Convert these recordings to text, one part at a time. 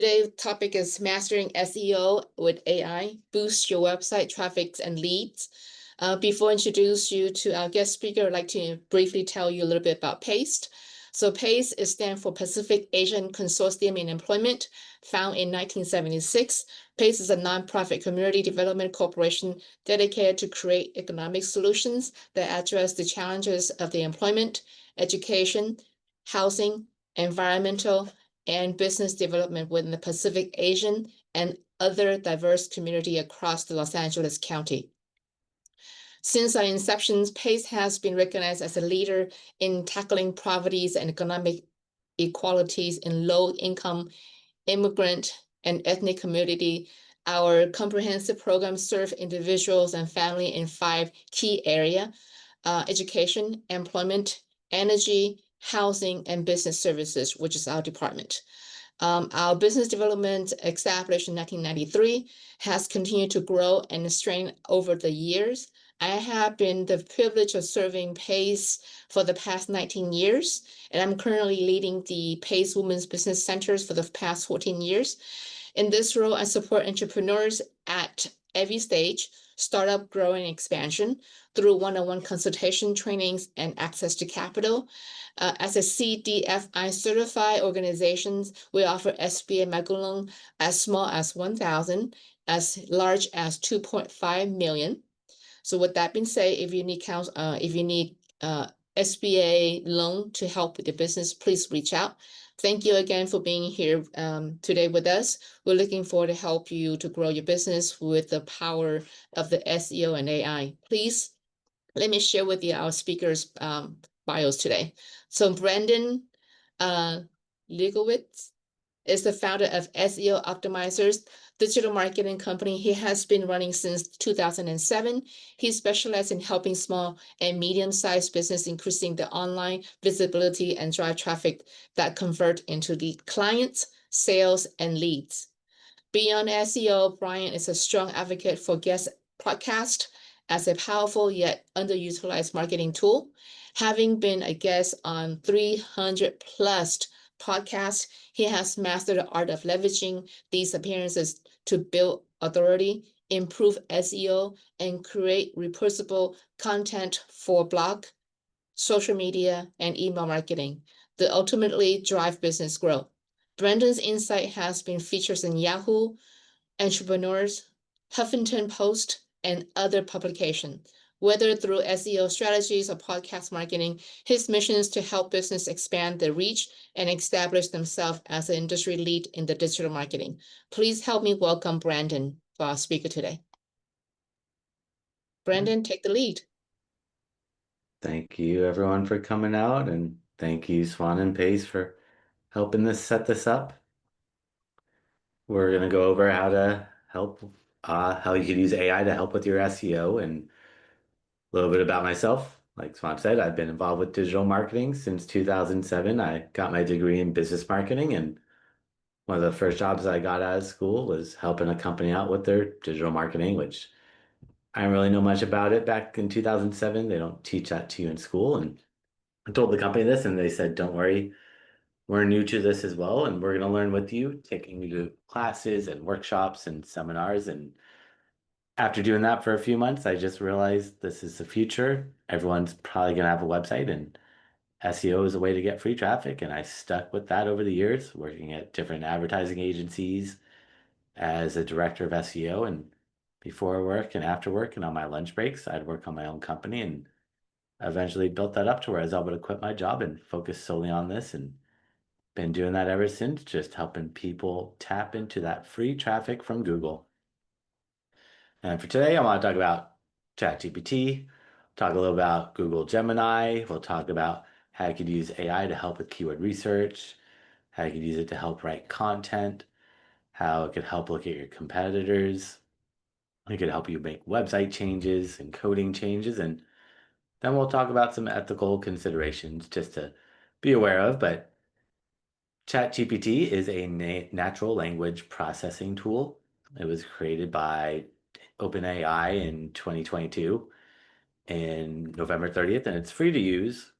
Today's topic is mastering SEO with AI, boost your website traffic and leads. Before I introduce you to our guest speaker, I'd like to briefly tell you a little bit about PACE. So PACE stands for Pacific Asian Consortium in Employment, found in 1976. PACE is a nonprofit community development corporation dedicated to create economic solutions that address the challenges of the employment, education, housing, environmental, and business development within the Pacific Asian and other diverse community across the Los Angeles County. Since our inception, PACE has been recognized as a leader in tackling poverty and economic inequalities in low-income, immigrant, and ethnic community. Our comprehensive programs serve individuals and family in 5 key areas: education, employment, energy, housing, and business services, which is our department. Our business development, established in 1993, has continued to grow and strengthen over the years. I have been the privilege of serving PACE for the past 19 years, and I'm currently leading the PACE Women's Business Centers for the past 14 years. In this role, I support entrepreneurs at every stage: startup, growing, expansion, through one-on-one consultation, trainings, and access to capital. As a CDFI certified organizations, we offer SBA microloan as small as 1,000, as large as 2.5 million. So with that being said, if you need SBA loan to help with your business, please reach out. Thank you again for being here today with us. We're looking forward to help you to grow your business with the power of the SEO and AI. Please let me share with you our speakers' bios today. So Brandon Legowitz is the founder of SEO Optimizers digital marketing company. He has been running since 2007. He specializes in helping small and medium-sized business increasing the online visibility and drive traffic that convert into lead clients, sales, and leads. Beyond SEO, Brian is a strong advocate for guest podcast as a powerful yet underutilized marketing tool. Having been a guest on 300 plus podcasts, he has mastered the art of leveraging these appearances to build authority, improve SEO, and create reproducible content for blog, social media, and email marketing that ultimately drive business growth. Brandon's insight has been featured in Yahoo, Entrepreneurs, Huffington Post, and other publications. Whether through SEO strategies or podcast marketing, his mission is to help business expand their reach and establish themselves as an industry lead in the digital marketing. Please help me welcome Brandon for our speaker today. Brandon, take the lead. Thank you, everyone, for coming out, and thank you, Swann and Pace, for helping set this up. We're going to go over how to help, how you can use AI to help with your SEO, and a little bit about myself. Like Swann said, I've been involved with digital marketing since 2007. I got my degree in business marketing, and one of the first jobs I got out of school was helping a company out with their digital marketing, which I didn't really know much about it back in 2007. They don't teach that to you in school. And I told the company this, and they said, don't worry, we're new to this as well, and we're going to learn with you, taking you to classes and workshops and seminars. And after doing that for a few months, I just realized this is the future. Everyone's probably going to have a website, and SEO is a way to get free traffic. And I stuck with that over the years, working at different advertising agencies as a director of SEO. And before work and after work and on my lunch breaks, I'd work on my own company, and I eventually built that up to where I was able to quit my job and focus solely on this, and been doing that ever since, just helping people tap into that free traffic from Google. And for today, I want to talk about ChatGPT, talk a little about Google Gemini. We'll talk about how you could use AI to help with keyword research, how you could use it to help write content, how it could help look at your competitors. It could help you make website changes and coding changes. And then we'll talk about some ethical considerations just to be aware of. But ChatGPT is a natural language processing tool. It was created by OpenAI in 2022 in November 30th, and it's free to use.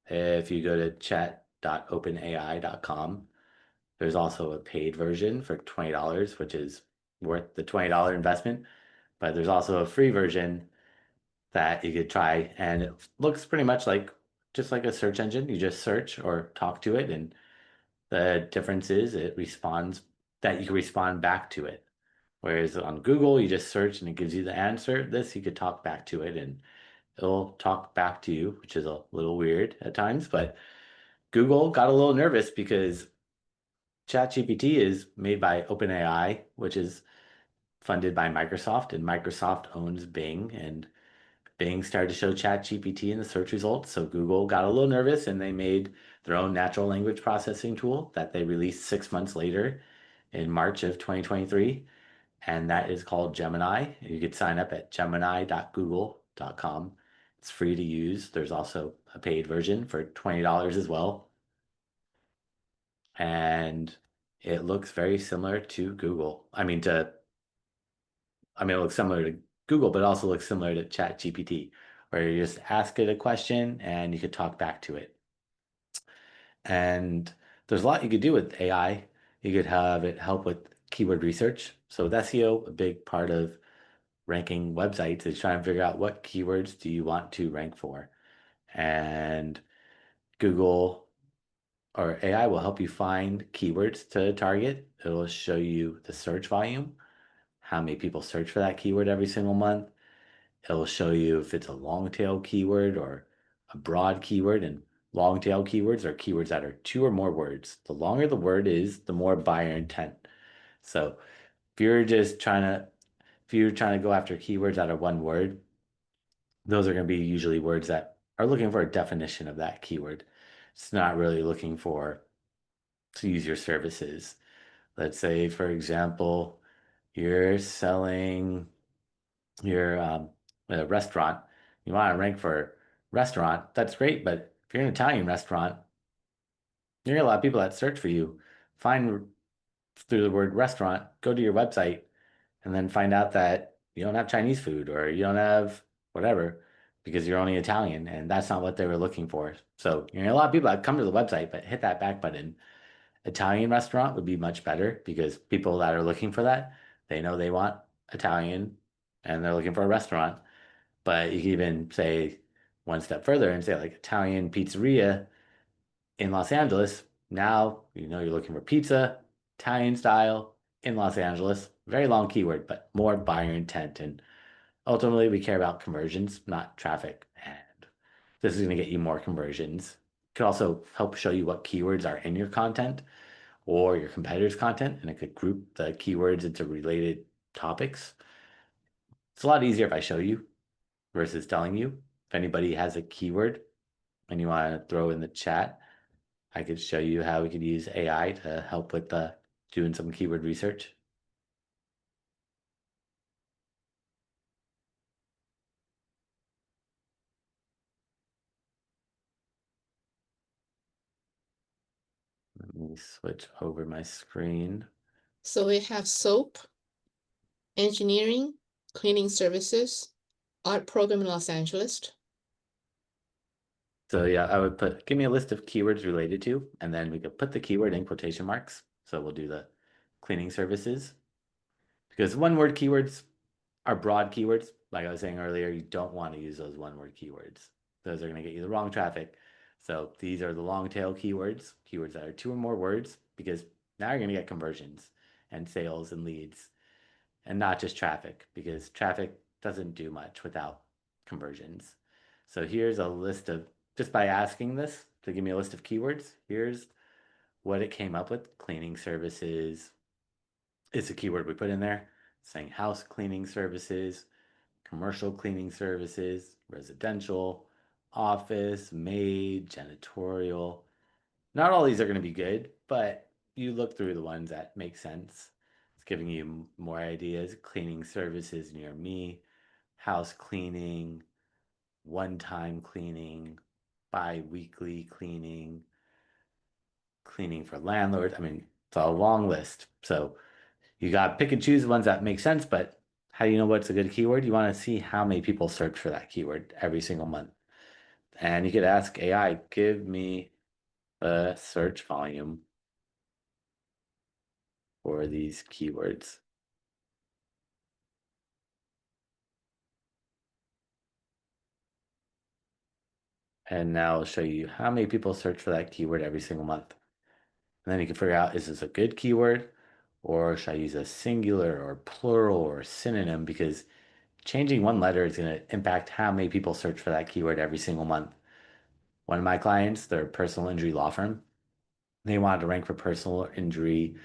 If you go to chat.openai.com, There's also a paid version for $20, which is worth the $20 investment. But there's also a free version that you could try, and it looks pretty much like just like a search engine. You just search or talk to it, and the difference is it responds that you can respond back to it. Whereas on Google, you just search and it gives you the answer. This, you could talk back to it and it'll talk back to you, which is a little weird at times. But Google got a little nervous because ChatGPT is made by OpenAI, which is funded by Microsoft, and Microsoft owns Bing, and Bing started to show ChatGPT in the search results. So Google got a little nervous and they made their own natural language processing tool that they released 6 months later in March of 2023. And that is called Gemini. You could sign up at gemini.google.com. It's free to use. There's also a paid version for $20 as well. And it looks very similar to Google. It looks similar to Google, but also looks similar to ChatGPT, where you just ask it a question and you could talk back to it. And there's a lot you could do with AI. You could have it help with keyword research. So with SEO, a big part of ranking websites is trying to figure out what keywords do you want to rank for. And Google or AI will help you find keywords to target. It'll show you the search volume, how many people search for that keyword every single month. It'll show you if it's a long tail keyword or a broad keyword, and long tail keywords are keywords that are 2 or more words. The longer the word is, the more buyer intent. So if you're trying to go after keywords that are 1 word, those are going to be usually words that are looking for a definition of that keyword. It's not really looking for to use your services. Let's say, for example, you're selling your a restaurant. You want to rank for restaurant. That's great, but if you're an Italian restaurant, you're gonna get a lot of people that search for you. Find through the word restaurant, go to your website, and then find out that you don't have Chinese food or you don't have whatever because you're only Italian, and that's not what they were looking for. So you're gonna get a lot of people that come to the website, but hit that back button. Italian restaurant would be much better because people that are looking for that, they know they want Italian and they're looking for a restaurant. But you can even say 1 step further and say like Italian pizzeria in Los Angeles. Now you know you're looking for pizza, Italian style in Los Angeles. Very long keyword, but more buyer intent. And ultimately, we care about conversions, not traffic. And this is going to get you more conversions. It could also help show you what keywords are in your content or your competitors' content, and it could group the keywords into related topics. It's a lot easier if I show you versus telling you. If anybody has a keyword and you want to throw in the chat, I could show you how we could use AI to help with doing some keyword research. Let me switch over my screen. So we have soap, engineering, cleaning services, art program in Los Angeles. So yeah, I would give me a list of keywords related to, and then we could put the keyword in quotation marks. So we'll do the cleaning services because 1 word keywords are broad keywords. Like I was saying earlier, you don't want to use those 1 word keywords. Those are going to get you the wrong traffic. So these are the long tail keywords, keywords that are 2 or more words, because now you're going to get conversions and sales and leads and not just traffic, because traffic doesn't do much without conversions. So here's a list of, just by asking this to give me a list of keywords, here's what it came up with. Cleaning services is a keyword we put in there, saying house cleaning services, commercial cleaning services, residential, office, maid, janitorial. Not all these are going to be good, but you look through the ones that make sense. It's giving you more ideas. Cleaning services near me, house cleaning, one-time cleaning, bi-weekly cleaning, cleaning for landlords. It's a long list. So you got to pick and choose the ones that make sense, but how do you know what's a good keyword? You want to see how many people search for that keyword every single month. And you could ask AI, give me the search volume for these keywords. And now I'll show you how many people search for that keyword every single month. And then you can figure out, is this a good keyword, or should I use a singular or plural or synonym? Because changing one letter is going to impact how many people search for that keyword every single month. One of my clients, they're a personal injury law firm. They wanted to rank for personal injury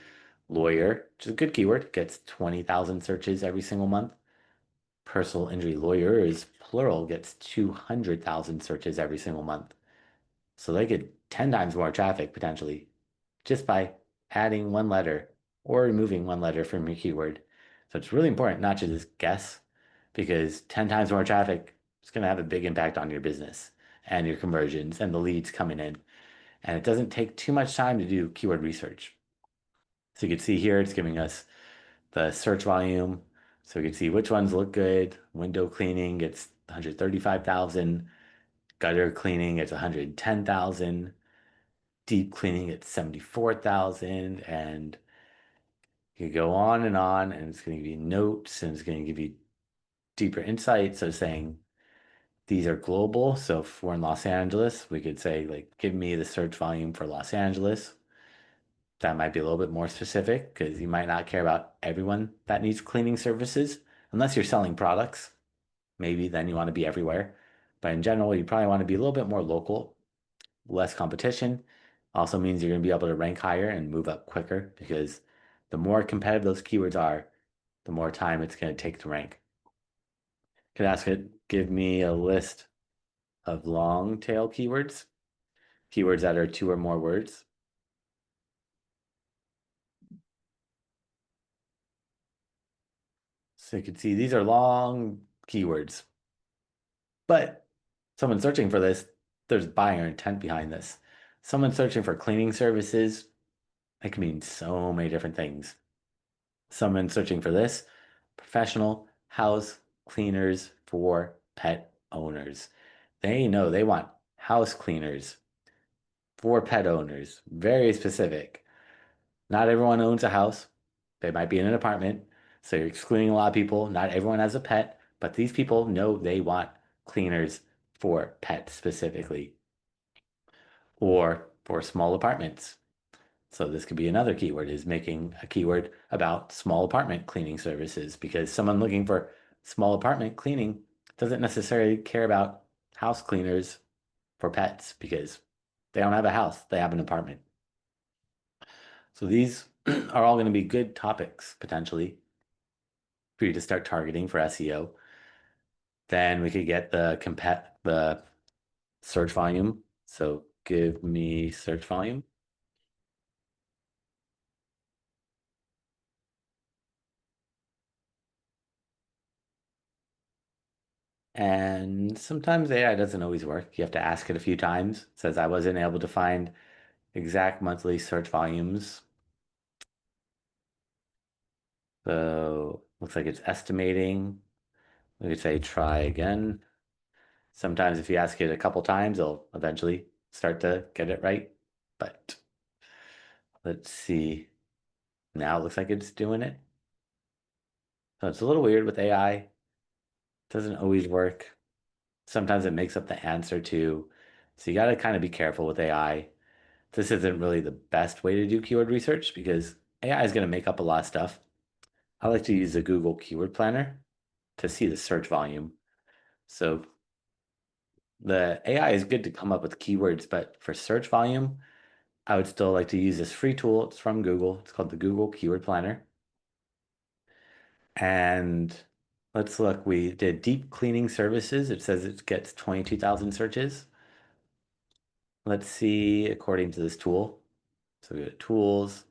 lawyer, which is a good keyword, gets 20,000 searches every single month. Personal injury lawyer is plural, gets 200,000 searches every single month. So they get 10 times more traffic potentially just by adding one letter or removing one letter from your keyword. So it's really important not to just guess, because 10 times more traffic is going to have a big impact on your business and your conversions and the leads coming in. And it doesn't take too much time to do keyword research. So you can see here, it's giving us the search volume. So we can see which ones look good. Window cleaning, it's 135,000. Gutter cleaning, it's 110,000. Deep cleaning, it's 74,000. And you go on, and it's going to give you notes, and it's going to give you deeper insights. So saying these are global. So if we're in Los Angeles, we could say, like, give me the search volume for Los Angeles. That might be a little bit more specific because you might not care about everyone that needs cleaning services unless you're selling products. Maybe then you want to be everywhere. But in general, you probably want to be a little bit more local, less competition. Also means you're going to be able to rank higher and move up quicker, because the more competitive those keywords are, the more time it's going to take to rank. Could ask it, give me a list of long tail keywords, keywords that are 2 or more words. So you can see these are long keywords, but someone searching for this, there's buyer intent behind this. Someone searching for cleaning services, it can mean so many different things. Someone searching for this, professional house cleaners for pet owners. They know they want house cleaners for pet owners. Very specific. Not everyone owns a house. They might be in an apartment. So you're excluding a lot of people. Not everyone has a pet, but these people know they want cleaners for pets specifically, or for small apartments. So this could be another keyword, is making a keyword about small apartment cleaning services, because someone looking for small apartment cleaning doesn't necessarily care about house cleaners for pets, because they don't have a house, they have an apartment. So these are all going to be good topics potentially for you to start targeting for SEO. Then we could get the search volume. So give me search volume. And sometimes AI doesn't always work. You have to ask it a few times. It says I wasn't able to find exact monthly search volumes. So looks like it's estimating. We could say try again. Sometimes if you ask it a couple times, it'll eventually start to get it right. But let's see. Now it looks like it's doing it. So it's a little weird with AI. It doesn't always work. Sometimes it makes up the answer too. So you got to kind of be careful with AI. This isn't really the best way to do keyword research, because AI is going to make up a lot of stuff. I like to use the Google Keyword Planner to see the search volume. So the AI is good to come up with keywords, but for search volume, I would still like to use this free tool. It's from Google. It's called the Google Keyword Planner. And let's look. We did deep cleaning services. It says it gets 22,000 searches. Let's see according to this tool. So we go to tools,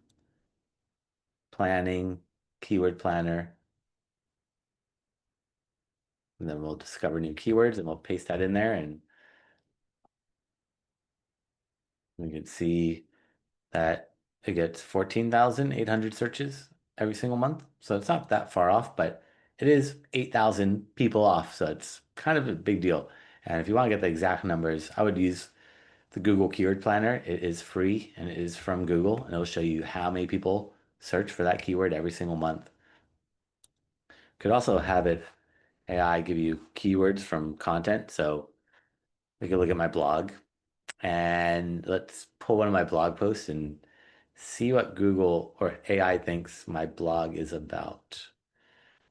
planning, keyword planner, and then we'll discover new keywords and we'll paste that in there, and we can see that it gets 14,800 searches every single month. So it's not that far off, but it is 8,000 people off. So it's kind of a big deal. And if you want to get the exact numbers, I would use the Google Keyword Planner. It is free and it is from Google, and it'll show you how many people search for that keyword every single month. Could also have it AI give you keywords from content. So we could look at my blog and let's pull one of my blog posts and see what Google or AI thinks my blog is about.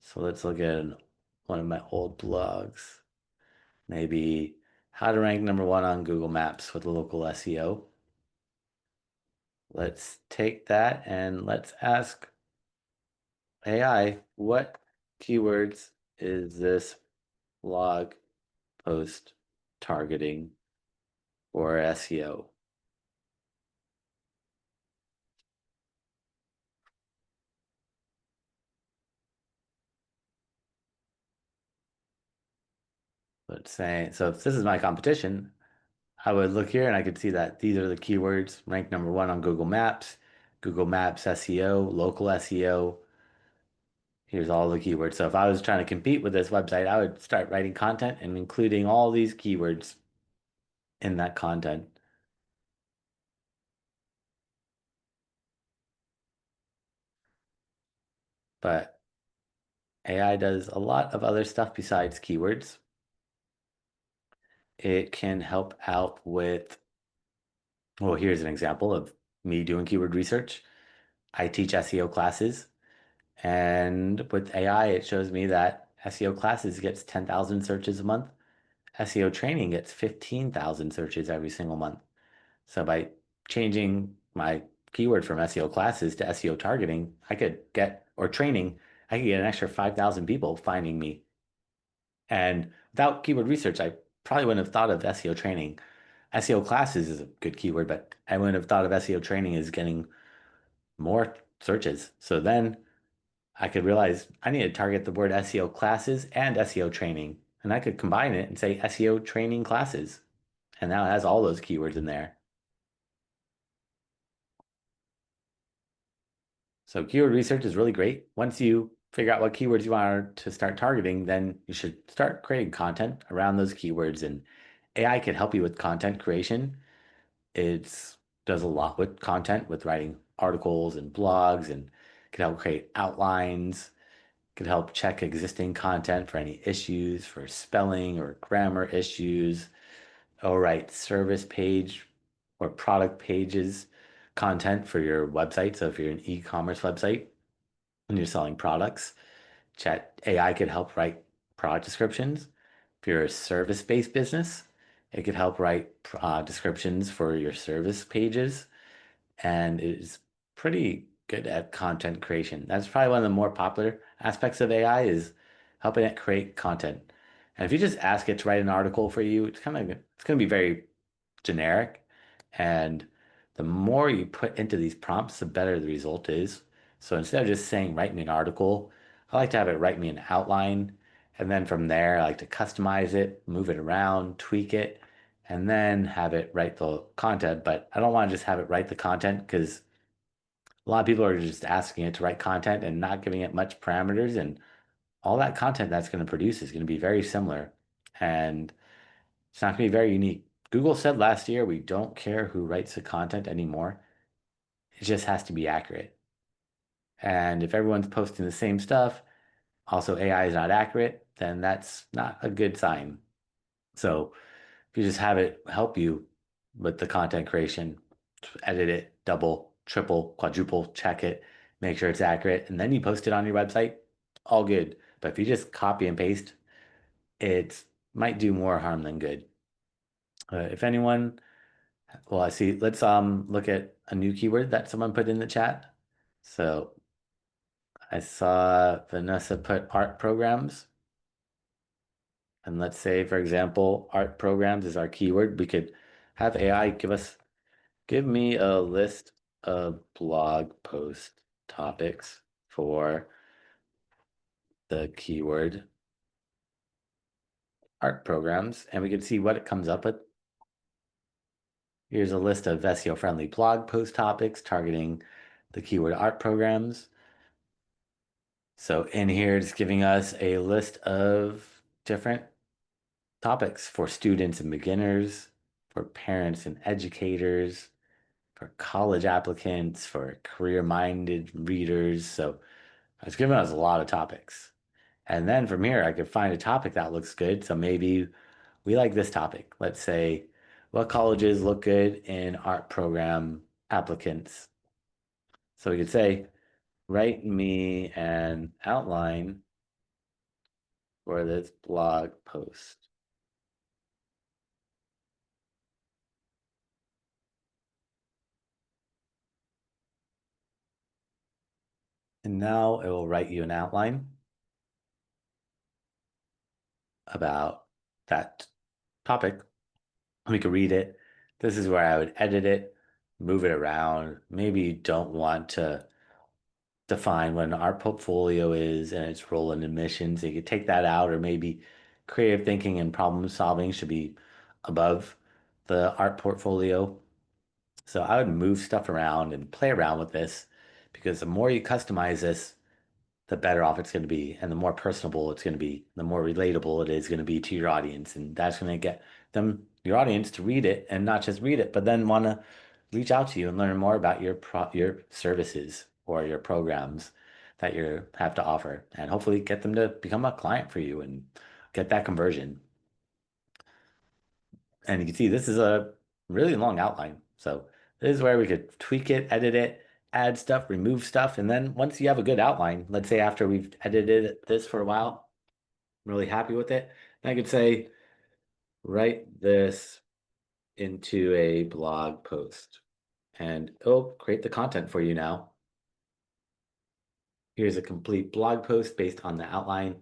So let's look at one of my old blogs. Maybe how to rank #1 on Google Maps with local SEO. Let's take that and let's ask AI, what keywords is this blog post targeting for SEO? Let's say, so if this is my competition, I would look here and I could see that these are the keywords ranked #1 on Google Maps SEO, local SEO. Here's all the keywords. So if I was trying to compete with this website, I would start writing content and including all these keywords in that content. But AI does a lot of other stuff besides keywords. It can help out with, well, here's an example of me doing keyword research. I teach SEO classes, and with AI, it shows me that SEO classes gets 10,000 searches a month. SEO training gets 15,000 searches every single month. So by changing my keyword from SEO classes to SEO targeting, I could get, or training, I could get an extra 5,000 people finding me. And without keyword research, I probably wouldn't have thought of SEO training. SEO classes is a good keyword, but I wouldn't have thought of SEO training as getting more searches. So then I could realize I need to target the word SEO classes and SEO training. And I could combine it and say SEO training classes. And now it has all those keywords in there. So keyword research is really great. Once you figure out what keywords you want to start targeting, then you should start creating content around those keywords. And AI can help you with content creation. It does a lot with content, with writing articles and blogs, and can help create outlines, can help check existing content for any issues, for spelling or grammar issues, or write service page or product pages content for your website. So if you're an e-commerce website and you're selling products, Chat AI could help write product descriptions. If you're a service-based business, it could help write descriptions for your service pages, and it is pretty good at content creation. That's probably one of the more popular aspects of AI is helping it create content. And if you just ask it to write an article for you, it's going to be very generic. And the more you put into these prompts, the better the result is. So instead of just saying, write me an article, I like to have it write me an outline. And then from there, I like to customize it, move it around, tweak it, and then have it write the content. But I don't want to just have it write the content because a lot of people are just asking it to write content and not giving it much parameters. And all that content that's going to produce is going to be very similar. And it's not going to be very unique. Google said last year, we don't care who writes the content anymore. It just has to be accurate. And if everyone's posting the same stuff, also AI is not accurate, then that's not a good sign. So if you just have it help you with the content creation, edit it, double, triple, quadruple, check it, make sure it's accurate, and then you post it on your website, all good. But if you just copy and paste, it might do more harm than good. If anyone Well, I see. Let's look at a new keyword that someone put in the chat. So I saw Vanessa put art programs. And let's say, for example, art programs is our keyword. We could have AI give me a list of blog post topics for the keyword art programs, and we can see what it comes up with. Here's a list of SEO-friendly blog post topics targeting the keyword art programs. So in here, it's giving us a list of different topics for students and beginners, for parents and educators, for college applicants, for career-minded readers. So it's giving us a lot of topics. And then from here, I could find a topic that looks good. So maybe we like this topic. Let's say, what colleges look good in art program applicants? So we could say, write me an outline for this blog post. And now it will write you an outline about that topic. We could read it. This is where I would edit it, move it around. Maybe you don't want to define what an art portfolio is and its role in admissions. You could take that out, or maybe creative thinking and problem solving should be above the art portfolio. So I would move stuff around and play around with this, because the more you customize this, the better off it's going to be, and the more personable it's going to be, the more relatable it is going to be to your audience, and that's going to get your audience to read it, and not just read it, but then want to reach out to you and learn more about your services or your programs that you have to offer, and hopefully get them to become a client for you and get that conversion. And you can see this is a really long outline. So this is where we could tweak it, edit it, add stuff, remove stuff. And then once you have a good outline, let's say after we've edited this for a while, I'm really happy with it, then I could say, write this into a blog post. And it'll create the content for you now. Here's a complete blog post based on the outline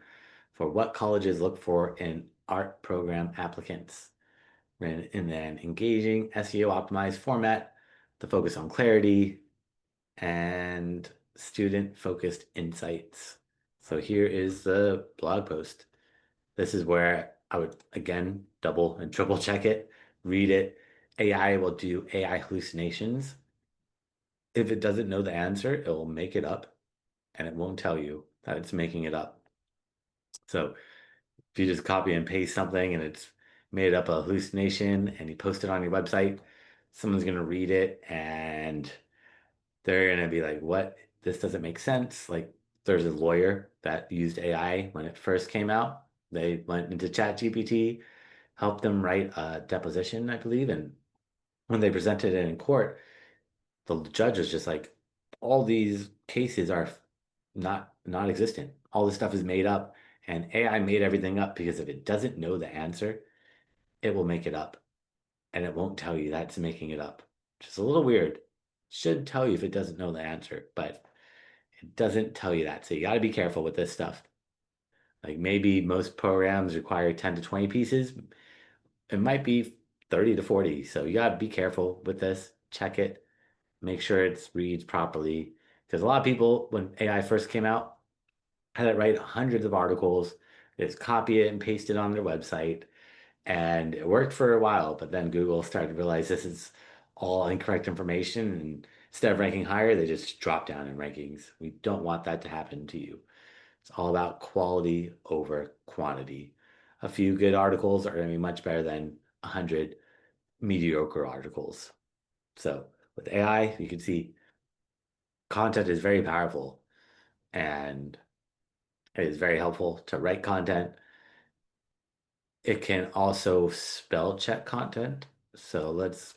for what colleges look for in art program applicants. In an engaging SEO optimized format, the focus on clarity and student focused insights. So here is the blog post. This is where I would again double and triple check it, read it. AI will do AI hallucinations. If it doesn't know the answer, it will make it up, and it won't tell you that it's making it up. So if you just copy and paste something and it's made up a hallucination and you post it on your website, someone's going to read it and they're going to be like, what? This doesn't make sense. Like, there's a lawyer that used AI when it first came out. They went into ChatGPT, helped them write a deposition, I believe. And when they presented it in court, the judge was just like, all these cases are not non-existent. All this stuff is made up, and AI made everything up because if it doesn't know the answer, it will make it up, and it won't tell you that's making it up. Just a little weird. Should tell you if it doesn't know the answer, but it doesn't tell you that. So you got to be careful with this stuff. Like maybe most programs require 10 to 20 pieces. It might be 30 to 40. So you got to be careful with this. Check it. Make sure it reads properly. Because a lot of people, when AI first came out, had it write hundreds of articles, just copy it and paste it on their website. And it worked for a while, but then Google started to realize this is all incorrect information. And instead of ranking higher, they just drop down in rankings. We don't want that to happen to you. It's all about quality over quantity. A few good articles are going to be much better than 100 mediocre articles. So with AI, you can see content is very powerful, and it is very helpful to write content. It can also spell check content. So let's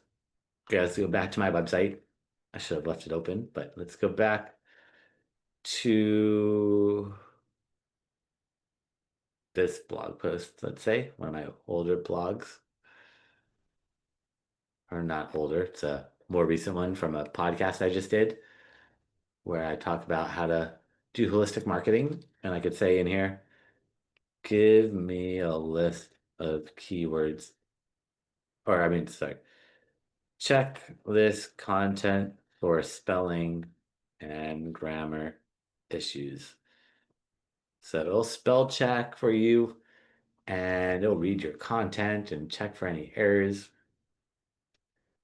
go back to my website. I should have left it open, but let's go back to this blog post, let's say, one of my older blogs. Or not older, it's a more recent one from a podcast I just did where I talk about how to do holistic marketing. And I could say in here, give me a list of keywords, or I mean, sorry, check this content for spelling and grammar issues. So it'll spell check for you, and it'll read your content and check for any errors.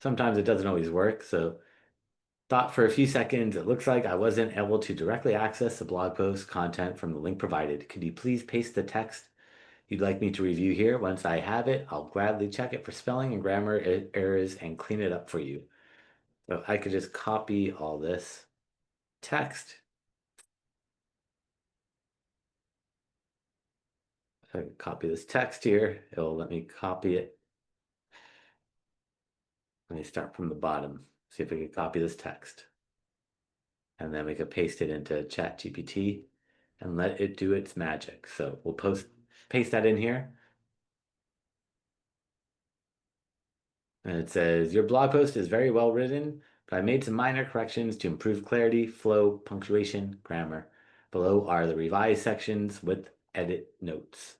Sometimes it doesn't always work. So thought for a few seconds, it looks like I wasn't able to directly access the blog post content from the link provided. Could you please paste the text you'd like me to review here? Once I have it, I'll gladly check it for spelling and grammar errors and clean it up for you. So I could just copy all this text. If I could copy this text here, it'll let me copy it. Let me start from the bottom. See if we can copy this text. And then we could paste it into ChatGPT and let it do its magic. So we'll paste that in here. And it says, your blog post is very well written, but I made some minor corrections to improve clarity, flow, punctuation, grammar. Below are the revised sections with edit notes.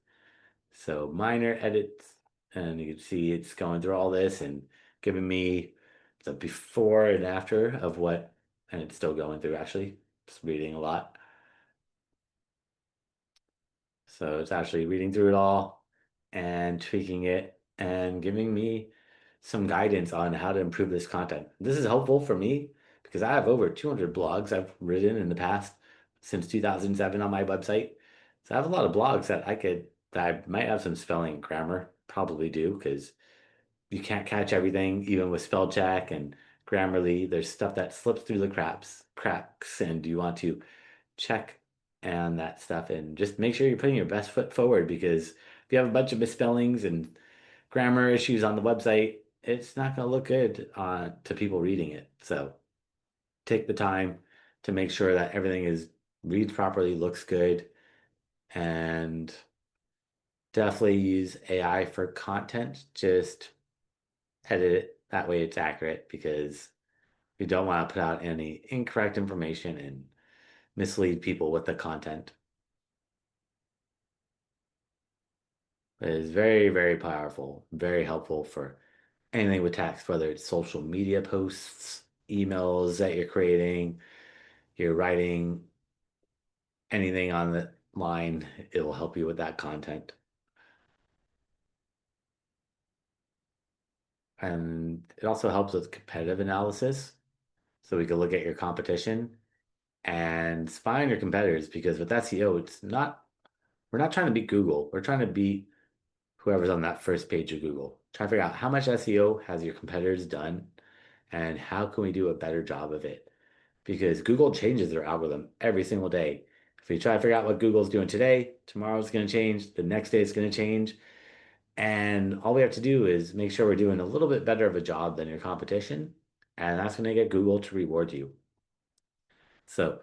So minor edits, and you can see it's going through all this and giving me the before and after of what, and it's still going through actually, just reading a lot. So it's actually reading through it all and tweaking it and giving me some guidance on how to improve this content. This is helpful for me because I have over 200 blogs I've written in the past since 2007 on my website. So I have a lot of blogs that I might have some spelling and grammar, probably do, because you can't catch everything, even with spell check and Grammarly. There's stuff that slips through the cracks, and you want to check and that stuff and just make sure you're putting your best foot forward, because if you have a bunch of misspellings and grammar issues on the website, it's not going to look good to people reading it. So take the time to make sure that everything is reads properly, looks good, and definitely use AI for content. Just edit it that way it's accurate, because we don't want to put out any incorrect information and mislead people with the content. It is very, very powerful, very helpful for anything with text, whether it's social media posts, emails that you're creating, you're writing anything on the line, it will help you with that content. And it also helps with competitive analysis. So we can look at your competition and find your competitors, because with SEO, we're not trying to beat Google. We're trying to beat whoever's on that first page of Google. Try to figure out how much SEO has your competitors done and how can we do a better job of it? Because Google changes their algorithm every single day. If we try to figure out what Google's doing today, tomorrow's going to change, the next day it's going to change. And all we have to do is make sure we're doing a little bit better of a job than your competition. And that's going to get Google to reward you. So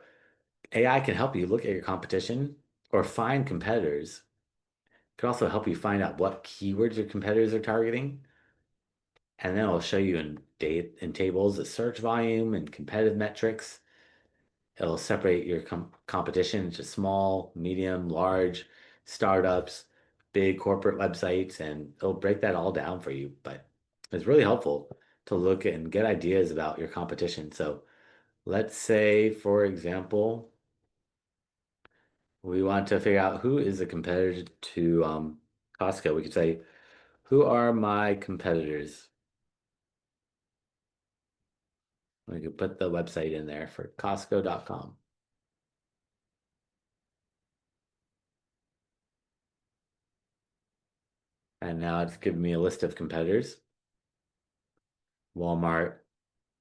AI can help you look at your competition or find competitors. It can also help you find out what keywords your competitors are targeting. And then it'll show you in tables the search volume and competitive metrics. It'll separate your competition into small, medium, large, startups, big corporate websites, and it'll break that all down for you. But it's really helpful to look and get ideas about your competition. So let's say, for example, we want to figure out who is a competitor to Costco. We could say, who are my competitors? We could put the website in there for Costco.com. And now it's giving me a list of competitors. Walmart,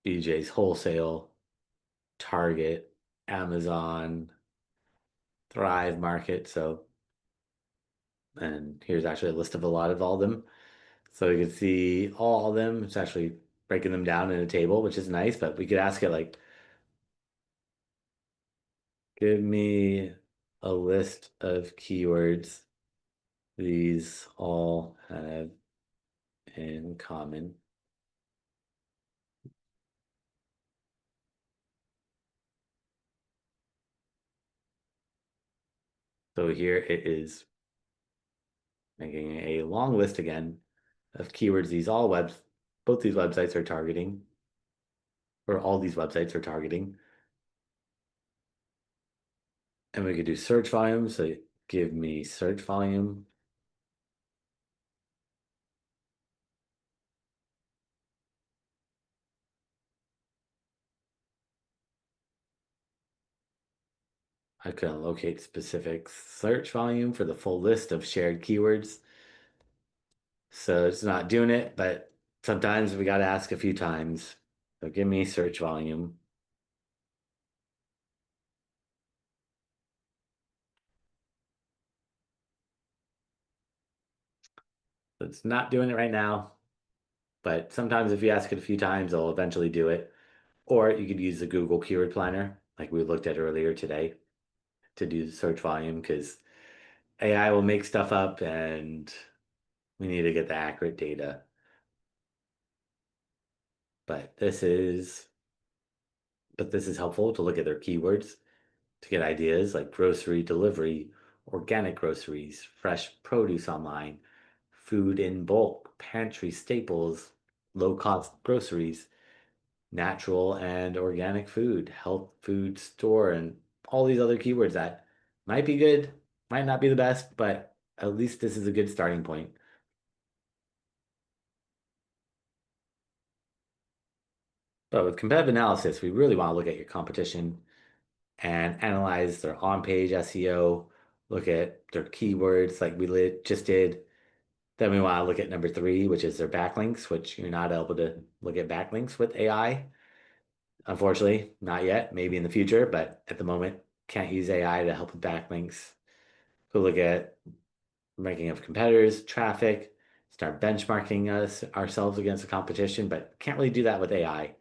BJ's Wholesale, Target, Amazon, Thrive Market. So, and here's actually a list of a lot of all of them. So you can see all of them. It's actually breaking them down in a table, which is nice, but we could ask it like, give me a list of keywords these all have in common. So here it is making a long list again of keywords both these websites are targeting, or all these websites are targeting. And we could do search volume. So give me search volume. I can locate specific search volume for the full list of shared keywords. So it's not doing it, but sometimes we got to ask a few times. So give me search volume. It's not doing it right now, but sometimes if you ask it a few times, it'll eventually do it. Or you could use the Google Keyword Planner, like we looked at earlier today, to do the search volume because AI will make stuff up and we need to get the accurate data. But this is helpful to look at their keywords to get ideas like grocery delivery, organic groceries, fresh produce online, food in bulk, pantry staples, low cost groceries, natural and organic food, health food store, and all these other keywords that might be good, might not be the best, but at least this is a good starting point. But with competitive analysis, we really want to look at your competition and analyze their on-page SEO, look at their keywords like just did. Then we want to look at number three, which is their backlinks, which you're not able to look at backlinks with AI. Unfortunately, not yet, maybe in the future, but at the moment, can't use AI to help with backlinks. We'll look at ranking of competitors, traffic, start benchmarking ourselves against the competition, but can't really do that with AI.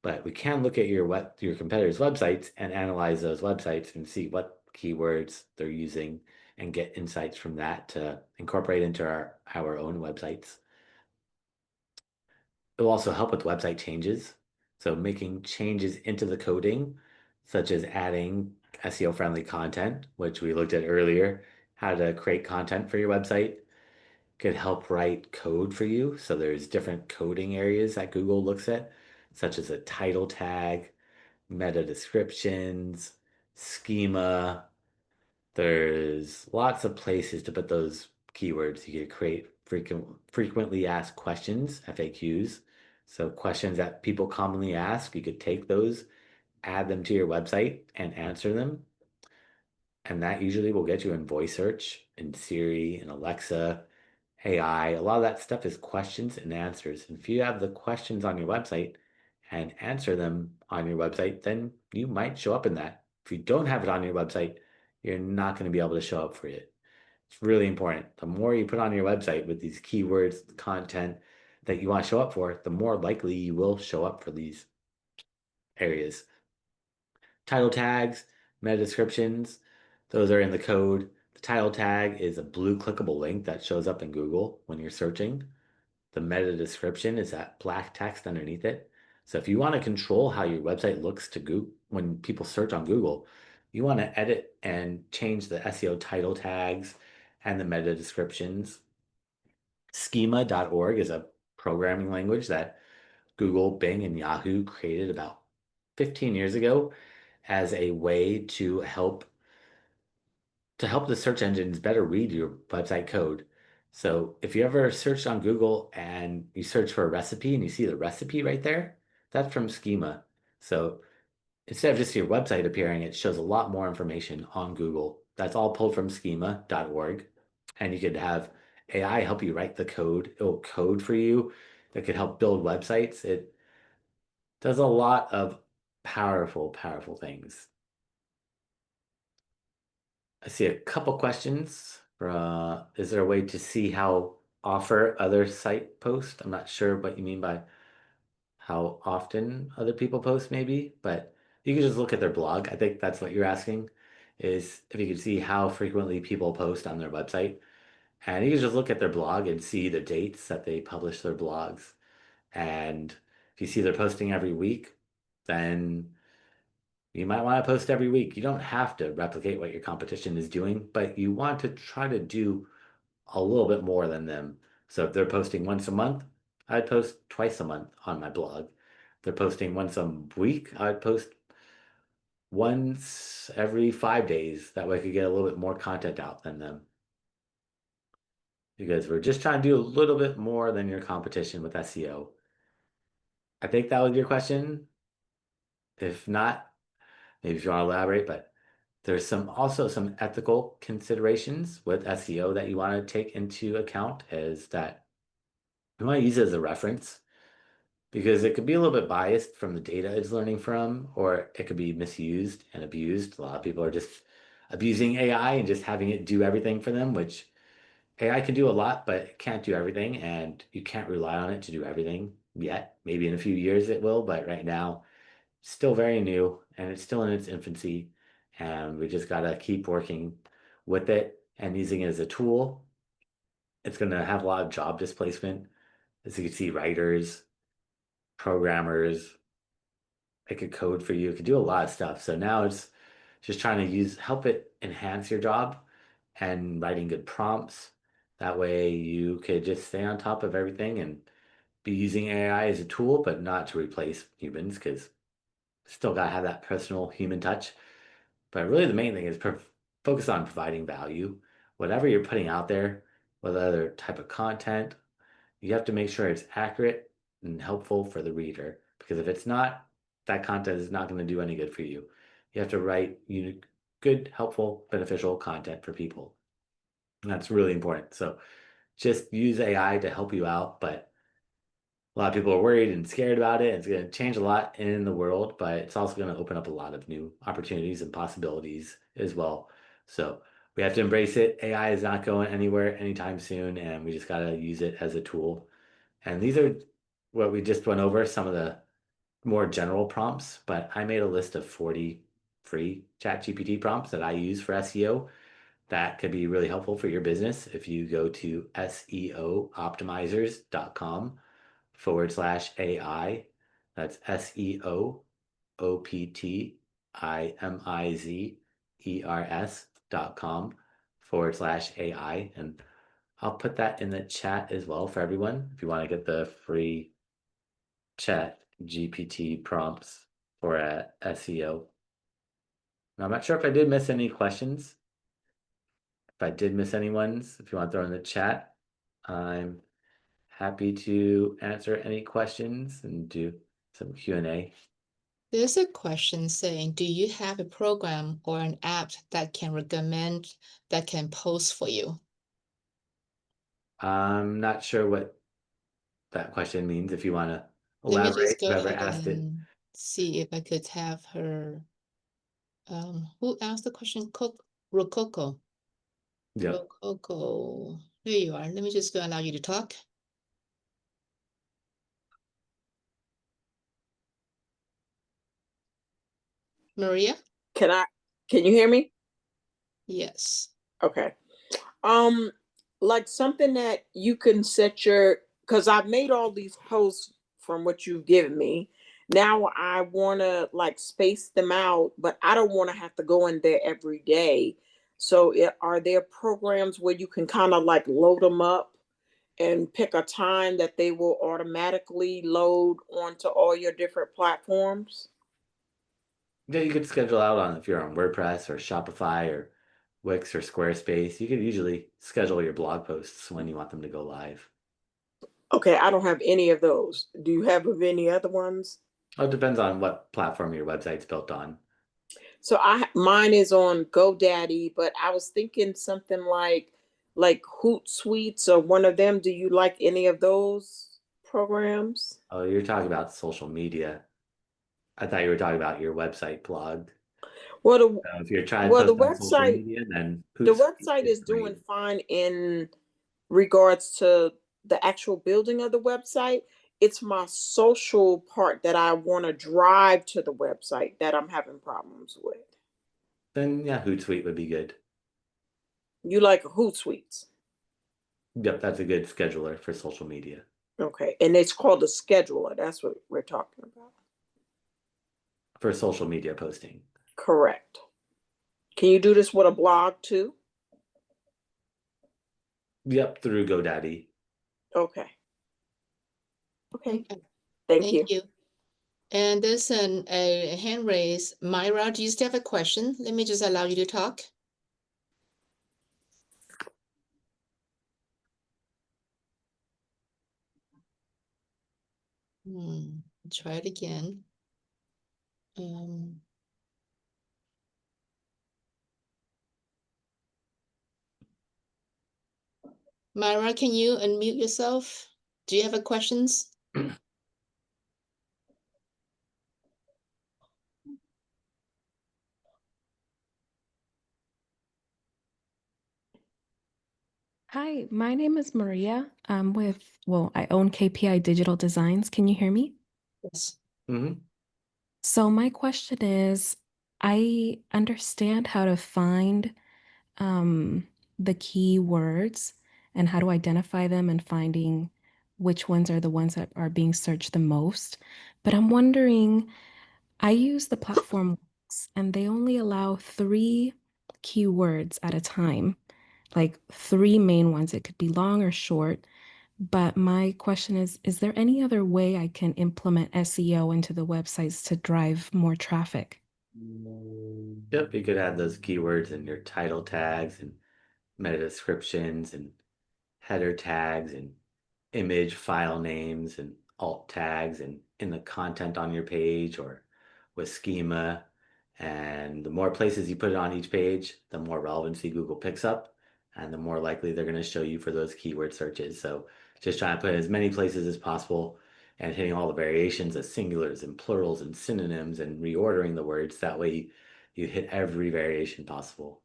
But we can look at your competitors' websites and analyze those websites and see what keywords they're using and get insights from that to incorporate into our own websites. It will also help with website changes. So making changes into the coding, such as adding SEO-friendly content, which we looked at earlier, how to create content for your website, could help write code for you. So there's different coding areas that Google looks at, such as a title tag, meta descriptions, schema. There's lots of places to put those keywords. You could create frequently asked questions, FAQs. So questions that people commonly ask, you could take those, add them to your website and answer them. And that usually will get you in voice search, in Siri, in Alexa, AI. A lot of that stuff is questions and answers. And if you have the questions on your website and answer them on your website, then you might show up in that. If you don't have it on your website, you're not going to be able to show up for it. It's really important. The more you put on your website with these keywords, content that you want to show up for, the more likely you will show up for these areas. Title tags, meta descriptions, those are in the code. The title tag is a blue clickable link that shows up in Google when you're searching. The meta description is that black text underneath it. So if you want to control how your website looks to Google when people search on Google, you want to edit and change the SEO title tags and the meta descriptions. Schema.org is a programming language that Google, Bing, and Yahoo created about 15 years ago as a way to help the search engines better read your website code. So if you ever search on Google and you search for a recipe and you see the recipe right there, that's from Schema. So instead of just your website appearing, it shows a lot more information on Google. That's all pulled from schema.org. And you could have AI help you write the code. It will code for you that could help build websites. It does a lot of powerful, powerful things. I see a couple questions. Is there a way to see how offer other site post? I'm not sure what you mean by how often other people post, maybe, but you can just look at their blog. I think that's what you're asking, is if you can see how frequently people post on their website. And you can just look at their blog and see the dates that they publish their blogs. And if you see they're posting every week, then you might want to post every week. You don't have to replicate what your competition is doing, but you want to try to do a little bit more than them. So if they're posting once a month, I'd post twice a month on my blog. If they're posting once a week, I'd post once every 5 days. That way I could get a little bit more content out than them. Because we're just trying to do a little bit more than your competition with SEO. I think that was your question. If not, maybe if you want to elaborate, but there's also some ethical considerations with SEO that you want to take into account is that you want to use it as a reference because it could be a little bit biased from the data it's learning from, or it could be misused and abused. A lot of people are just abusing AI and just having it do everything for them, which AI can do a lot, but it can't do everything, and you can't rely on it to do everything yet. Maybe in a few years it will, but right now, it's still very new and it's still in its infancy. And we just got to keep working with it and using it as a tool. It's going to have a lot of job displacement. As you can see, writers, programmers, it could code for you, it could do a lot of stuff. So now it's just trying to help it enhance your job and writing good prompts. That way you could just stay on top of everything and be using AI as a tool, but not to replace humans, because still got to have that personal human touch. But really, the main thing is focus on providing value. Whatever you're putting out there, whatever type of content, you have to make sure it's accurate and helpful for the reader. Because if it's not, that content is not going to do any good for you. You have to write good, helpful, beneficial content for people. And that's really important. So just use AI to help you out, but a lot of people are worried and scared about it. It's going to change a lot in the world, but it's also going to open up a lot of new opportunities and possibilities as well. So we have to embrace it. AI is not going anywhere anytime soon, and we just got to use it as a tool. And these are what we just went over, some of the more general prompts, but I made a list of 40 free ChatGPT prompts that I use for SEO that could be really helpful for your business. If you go to SEOoptimizers.com/AI, that's SEOoptimizers.com/AI. And I'll put that in the chat as well for everyone if you want to get the free chat GPT prompts for SEO. Now, I'm not sure if I did miss any questions. If I did miss anyone's, if you want to throw in the chat, I'm happy to answer any questions and do some Q&A. There's a question saying, do you have a program or an app that can post for you? I'm not sure what that question means. If you want to Let me elaborate, just go whoever ahead asked it. and see if I could have her. Who asked the question? Rococo. Yep. Rococo. There you are. Let me just go allow you to talk. Maria? Can you hear me? Yes. Okay. Like something that you can because I've made all these posts from what you've given me. Now I want to like space them out, but I don't want to have to go in there every day. So are there programs where you can kind of like load them up and pick a time that they will automatically load onto all your different platforms? Yeah, you could schedule out on if you're on WordPress or Shopify or Wix or Squarespace. You could usually schedule your blog posts when you want them to go live. Okay, I don't have any of those. Do you have of any other ones? Oh, it depends on what platform your website's built on. So mine is on GoDaddy, but I was thinking something like Hootsuite or one of them. Do you like any of those programs? Oh, you're talking about social media. I thought you were talking about your website blog. Well, So if you're trying to well, post on social media, then the Hootsuite website is is doing great. fine in regards to the actual building of the website. It's my social part that I want to drive to the website that I'm having problems with. Then yeah, Hootsuite would be good. You like Hootsuite? Yep, that's a good scheduler for social media. Okay, and it's called a scheduler. That's what we're talking about. For social media posting. Correct. Can you do this with a blog too? Yep, through GoDaddy. Okay. Okay. Okay. Thank Thank you. you. And there's a hand raised. Myra, do you still have a question? Let me just allow you to talk. Try it again. Myra, can you unmute yourself? Do you have a questions? Hi, my name is Maria. I own KPI Digital Designs. Can you hear me? Yes. Mm-hmm. So my question is, I understand how to find the keywords and how to identify them and finding which ones are the ones that are being searched the most. But I'm wondering, I use the platform Wix, and they only allow 3 keywords at a time, like 3 main ones. It could be long or short. But my question is there any other way I can implement SEO into the websites to drive more traffic? Yep, you could add those keywords in your title tags and meta descriptions and header tags and image file names and alt tags and in the content on your page or with schema. And the more places you put it on each page, the more relevancy Google picks up and the more likely they're going to show you for those keyword searches. So just trying to put as many places as possible and hitting all the variations of singulars and plurals and synonyms and reordering the words. That way you hit every variation possible.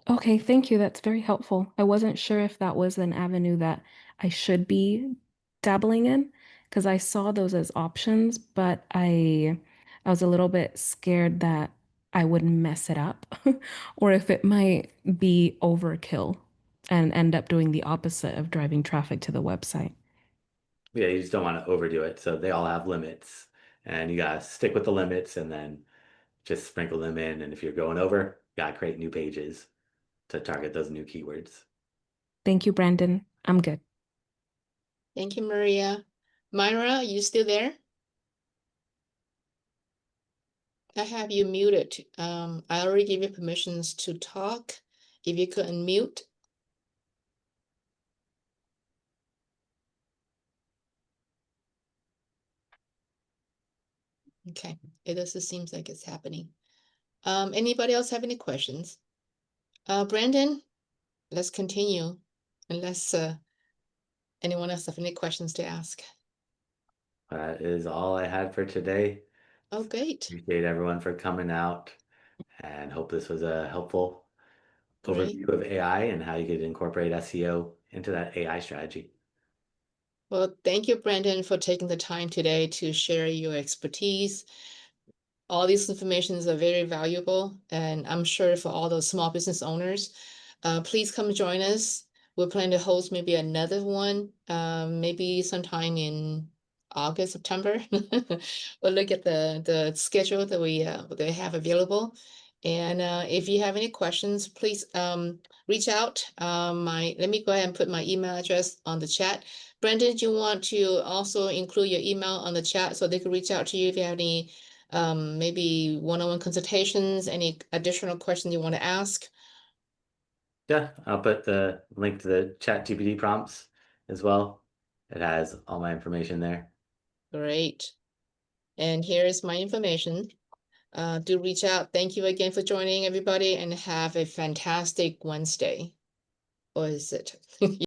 Okay, thank you. That's very helpful. I wasn't sure if that was an avenue that I should be dabbling in because I saw those as options, but I was a little bit scared that I would mess it up or if it might be overkill and end up doing the opposite of driving traffic to the website. Yeah, you just don't want to overdo it. So they all have limits and you got to stick with the limits and then just sprinkle them in. And if you're going over, you got to create new pages to target those new keywords. Thank you, Brandon. I'm good. Thank you, Maria. Myra, you still there? I have you muted. I already gave you permissions to talk. If you could unmute. Okay, it doesn't seem like it's happening. Anybody else have any questions? Brandon, let's continue. Unless anyone else have any questions to ask. That is all I had for today. Oh, great. Appreciate everyone for coming out and hope this was a helpful Great. overview of AI and how you could incorporate SEO into that AI strategy. Well, thank you, Brandon, for taking the time today to share your expertise. All these informations are very valuable, and I'm sure for all those small business owners, please come join us. We're planning to host maybe another one, maybe sometime in August, September. We'll look at the schedule that they have available. And if you have any questions, please reach out. Let me go ahead and put my email address on the chat. Brendan, do you want to also include your email on the chat so they can reach out to you if you have any maybe one-on-one consultations, any additional questions you want to ask? Yeah, I'll put the link to the ChatGPT prompts as well. It has all my information there. Great. And here's my information. Do reach out. Thank you again for joining, everybody, and have a fantastic Wednesday. Or is it?